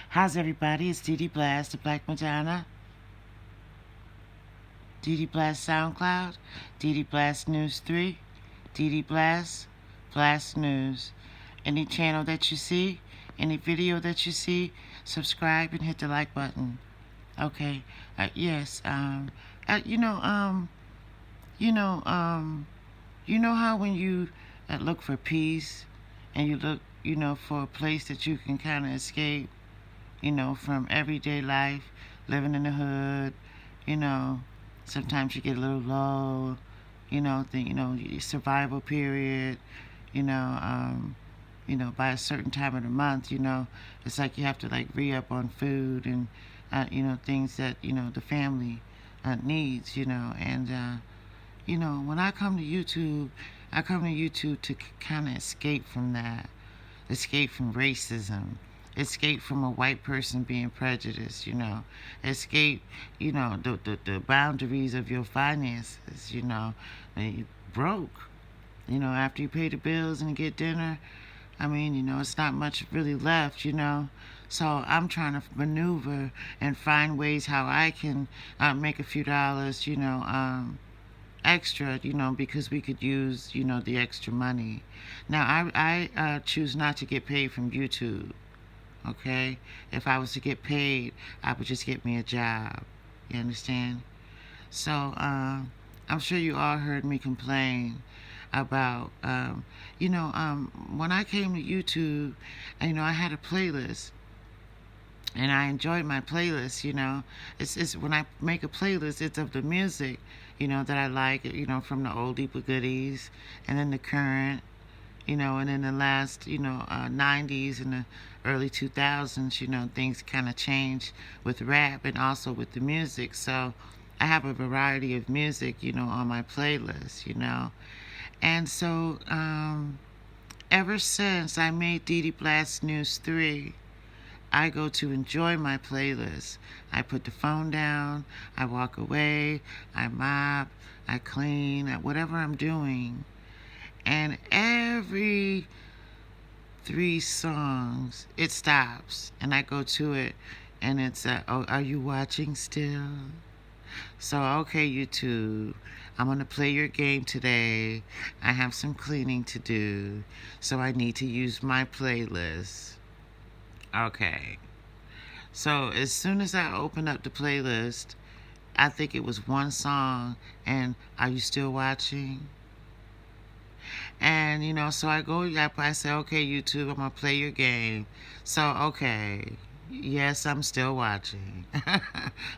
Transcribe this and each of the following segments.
How's everybody? It's DeDe Blass, the Black Madonna. DeDe Blass SoundCloud, DeDe Blass News 3, DeDe Blass, Blass News. Any channel that you see, any video that you see, subscribe and hit the like button. Okay. Yes. Uh, you know. Um. You know. You know how when you look for peace, and you look, for a place that you can kind of escape, from everyday life, living in the hood, you know, sometimes you get a little low, survival period, you know, by a certain time of the month, it's like you have to like re-up on food and, things that, the family needs, when I come to YouTube to kind of escape from that, escape from racism, escape from a white person being prejudiced, escape, the boundaries of your finances, and you broke, after you pay the bills and get dinner. I mean, it's not much really left, So I'm trying to maneuver and find ways how I can make a few dollars, extra, because we could use, the extra money. Now, I choose not to get paid from YouTube, okay? If I was to get paid, I would just get me a job. You understand? So, I'm sure you all heard me complain about, when I came to YouTube, I had a playlist. And I enjoyed my playlist, It's when I make a playlist, it's of the music, that I like, from the oldie but goodies, and then the current, and in the last, 90s and the early 2000s, things kind of changed with rap and also with the music. So I have a variety of music, on my playlist, And so ever since I made DeDe Blass News 3, I go to enjoy my playlist. I put the phone down, I walk away, I mop, I clean, whatever I'm doing. And every 3 songs, it stops, and I go to it, and it's, oh, are you watching still? So, okay, YouTube, I'm going to play your game today. I have some cleaning to do, so I need to use my playlist. Okay. So as soon as I opened up the playlist, I think it was one song, and Are You Still Watching? And, so I say, okay, YouTube, I'm going to play your game. So, okay, yes, I'm still watching.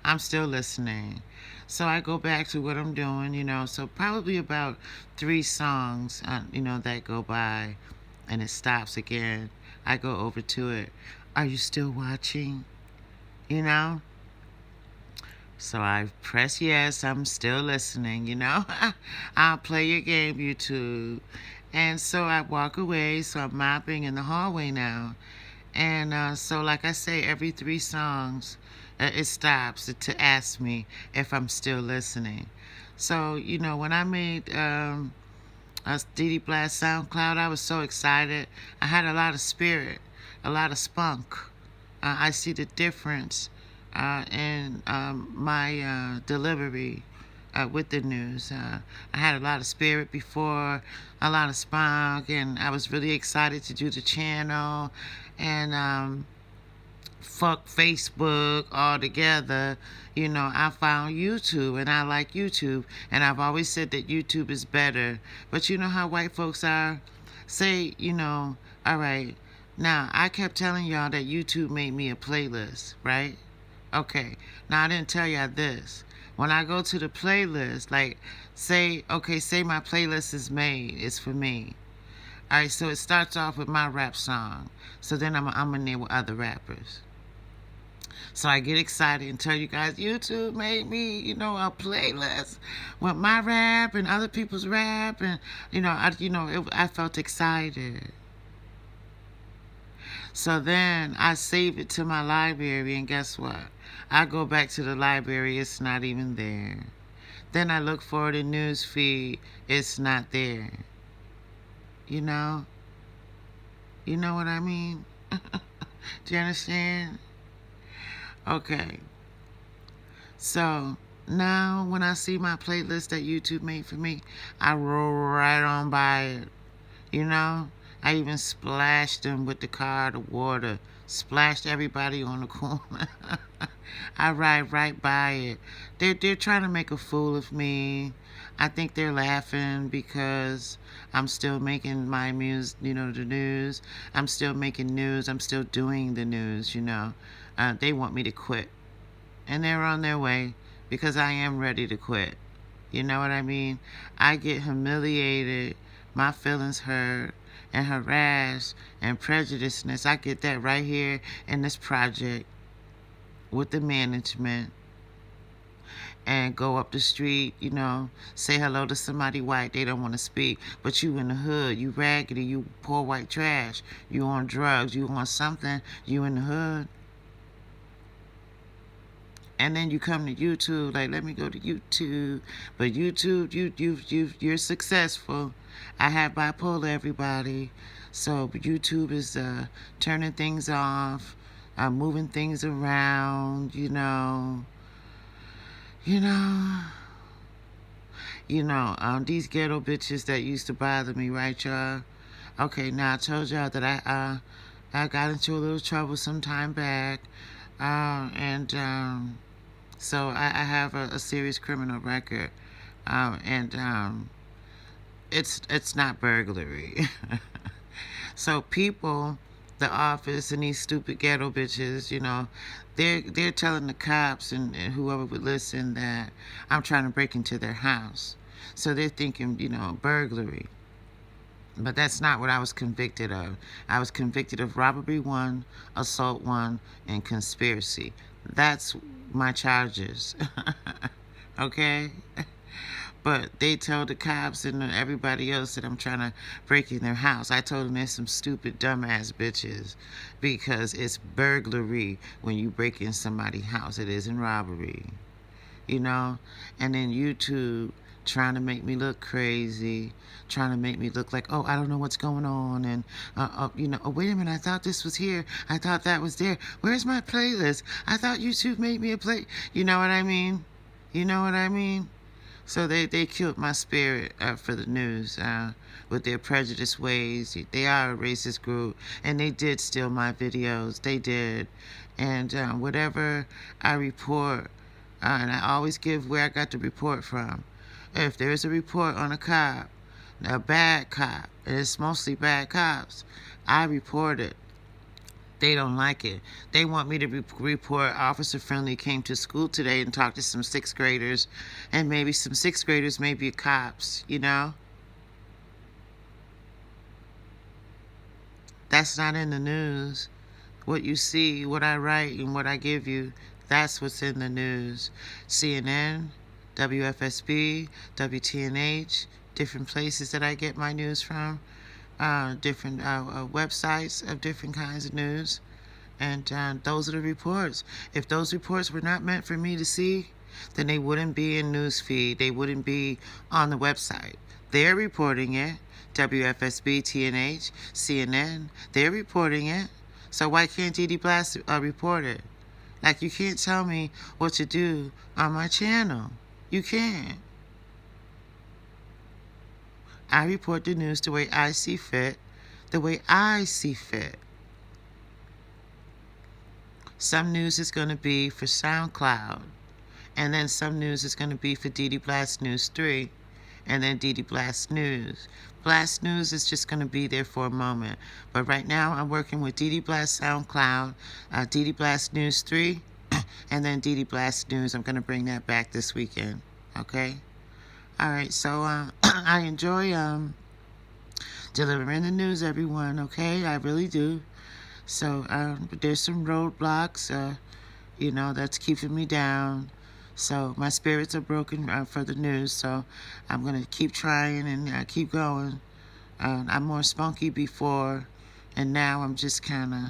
I'm still listening. So I go back to what I'm doing, so probably about 3 songs, that go by, and it stops again. I go over to it. Are you still watching? So I press yes, I'm still listening, I'll play your game, YouTube. And so I walk away, so I'm mopping in the hallway now. And so like I say, every 3 songs, it stops to ask me if I'm still listening. So, when I made DeDe Blass SoundCloud, I was so excited. I had a lot of spirit, a lot of spunk. I see the difference in my delivery with the news. I had a lot of spirit before, a lot of spunk, and I was really excited to do the channel. And fuck Facebook altogether. I found YouTube, and I like YouTube, and I've always said that YouTube is better. But you know how white folks are? Say, all right, now I kept telling y'all that YouTube made me a playlist, right? Okay, now I didn't tell y'all this. When I go to the playlist, like, say my playlist is made, it's for me. All right, so it starts off with my rap song. So then I'm in there with other rappers. So I get excited and tell you guys, YouTube made me, a playlist with my rap and other people's rap, and I felt excited. So then I save it to my library, and guess what? I go back to the library, it's not even there. Then I look for the news feed, it's not there. You know what I mean? Do you understand? Okay. So now when I see my playlist that YouTube made for me, I roll right on by it. You know, I even splashed them with the car, the water, splashed everybody on the corner. I ride right by it. They're trying to make a fool of me. I think they're laughing because I'm still making my music, the news. I'm still making news. I'm still doing the news. They want me to quit. And they're on their way because I am ready to quit. You know what I mean? I get humiliated, my feelings hurt, and harassed and prejudiceness. I get that right here in this project with the management, and go up the street, say hello to somebody white. They don't want to speak. But you in the hood, you raggedy, you poor white trash. You on drugs, you on something, you in the hood. And then you come to YouTube, like, let me go to YouTube. But YouTube, you're successful. I have bipolar, everybody. So YouTube is turning things off, moving things around, You know, these ghetto bitches that used to bother me, right, y'all? Okay, now I told y'all that I got into a little trouble some time back, and so I have a serious criminal record, and it's not burglary. So people, the office, and these stupid ghetto bitches, they're telling the cops and whoever would listen that I'm trying to break into their house. So they're thinking, burglary. But that's not what I was convicted of. I was convicted of robbery 1, assault 1, and conspiracy. That's my charges. Okay? But they told the cops and everybody else that I'm trying to break in their house. I told them they're some stupid, dumbass bitches because it's burglary when you break in somebody's house. It isn't robbery, And then YouTube trying to make me look crazy, trying to make me look like, oh, I don't know what's going on. And, oh, wait a minute, I thought this was here. I thought that was there. Where's my playlist? I thought YouTube made me a play. You know what I mean? You know what I mean? So they killed my spirit for the news with their prejudiced ways. They are a racist group, and they did steal my videos. They did. And whatever I report, and I always give where I got the report from. If there's a report on a cop, a bad cop, and it's mostly bad cops, I report it. They don't like it. They want me to report Officer Friendly came to school today and talked to some 6th graders, and maybe some 6th graders may be cops, That's not in the news. What you see, what I write, and what I give you, that's what's in the news. CNN, WFSB, WTNH, different places that I get my news from. Different websites of different kinds of news. And those are the reports. If those reports were not meant for me to see, then they wouldn't be in newsfeed. They wouldn't be on the website. They're reporting it. WFSB, TNH, CNN, they're reporting it. So why can't DeDe Blass report it? Like, you can't tell me what to do on my channel. You can't. I report the news the way I see fit, the way I see fit. Some news is going to be for SoundCloud, and then some news is going to be for DeDe Blass News 3, and then DeDe Blass News. Blass News is just going to be there for a moment. But right now I'm working with DeDe Blass SoundCloud, DeDe Blass News 3, and then DeDe Blass News. I'm going to bring that back this weekend. Okay? All right, so I enjoy delivering the news, everyone, okay? I really do. So there's some roadblocks, that's keeping me down. So my spirits are broken for the news, so I'm going to keep trying and keep going. I'm more spunky before, and now I'm just kind of,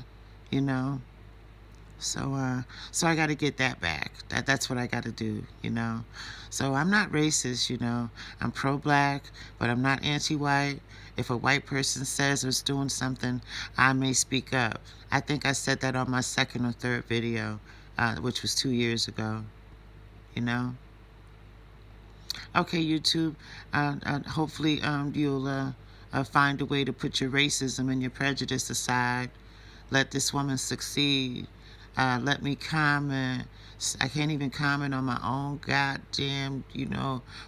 So I got to get that back. That's what I got to do, So I'm not racist, I'm pro-black, but I'm not anti-white. If a white person says or is doing something, I may speak up. I think I said that on my 2nd or 3rd video. which was 2 years ago, you know. Okay, YouTube, hopefully you'll find a way to put your racism and your prejudice aside. Let this woman succeed. Let me comment. I can't even comment on my own goddamn,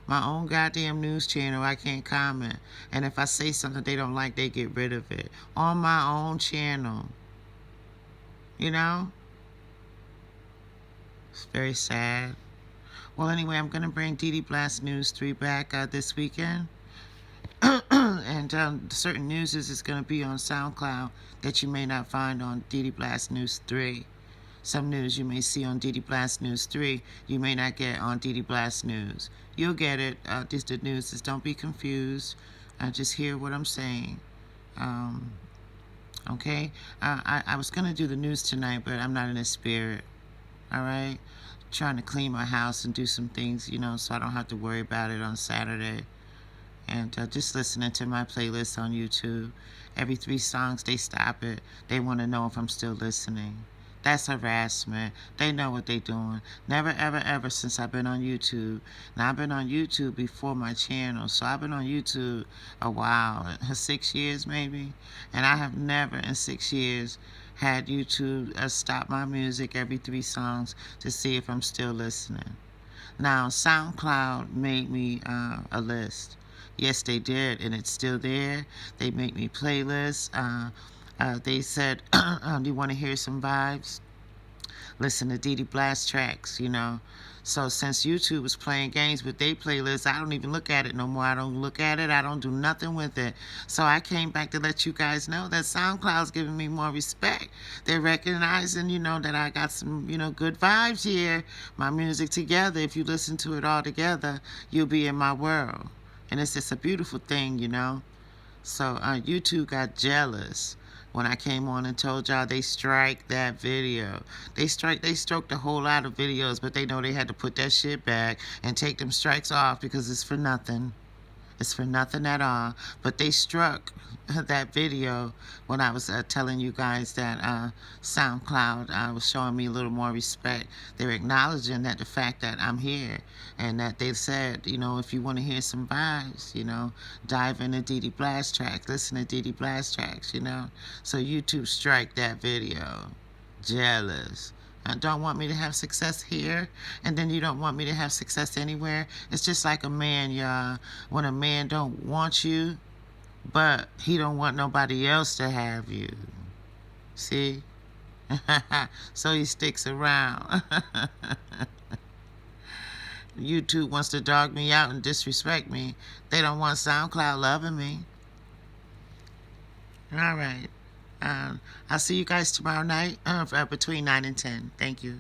my own goddamn news channel. I can't comment. And if I say something they don't like, they get rid of it. On my own channel. You know? It's very sad. Well, anyway, I'm going to bring DeDe Blass News 3 back this weekend. And certain news is going to be on SoundCloud that you may not find on DeDe Blass News 3. Some news you may see on DeDe Blass News 3, you may not get on DeDe Blass News. You'll get it. Just the news is, don't be confused. Just hear what I'm saying. Okay? I was going to do the news tonight, but I'm not in the spirit. All right? Trying to clean my house and do some things, so I don't have to worry about it on Saturday. And just listening to my playlist on YouTube. Every 3 songs, they stop it. They want to know if I'm still listening. That's harassment. They know what they're doing. Never, ever, ever since I've been on YouTube. Now, I've been on YouTube before my channel. So I've been on YouTube a while. 6 years, maybe. And I have never in 6 years had YouTube stop my music every 3 songs to see if I'm still listening. Now, SoundCloud made me a list. Yes, they did, and it's still there. They make me playlists. They said, do you want to hear some vibes? Listen to DeDe Blass tracks, So since YouTube was playing games with their playlists, I don't even look at it no more. I don't look at it. I don't do nothing with it. So I came back to let you guys know that SoundCloud's giving me more respect. They're recognizing, that I got some, good vibes here. My music together. If you listen to it all together, you'll be in my world. And it's just a beautiful thing, So YouTube got jealous when I came on and told y'all they strike that video. They stroked a whole lot of videos, but they know they had to put that shit back and take them strikes off because it's for nothing. It's for nothing at all. But they struck that video when I was telling you guys that SoundCloud was showing me a little more respect. They're acknowledging that the fact that I'm here and that they said, if you want to hear some vibes, dive into DeDe Blass tracks, listen to DeDe Blass tracks, So YouTube strike that video. Jealous. Don't want me to have success here, and then you don't want me to have success anywhere. It's just like a man, y'all. When a man don't want you, but he don't want nobody else to have you. See? So he sticks around. YouTube wants to dog me out and disrespect me. They don't want SoundCloud loving me. All right. I'll see you guys tomorrow night between 9 and 10. Thank you.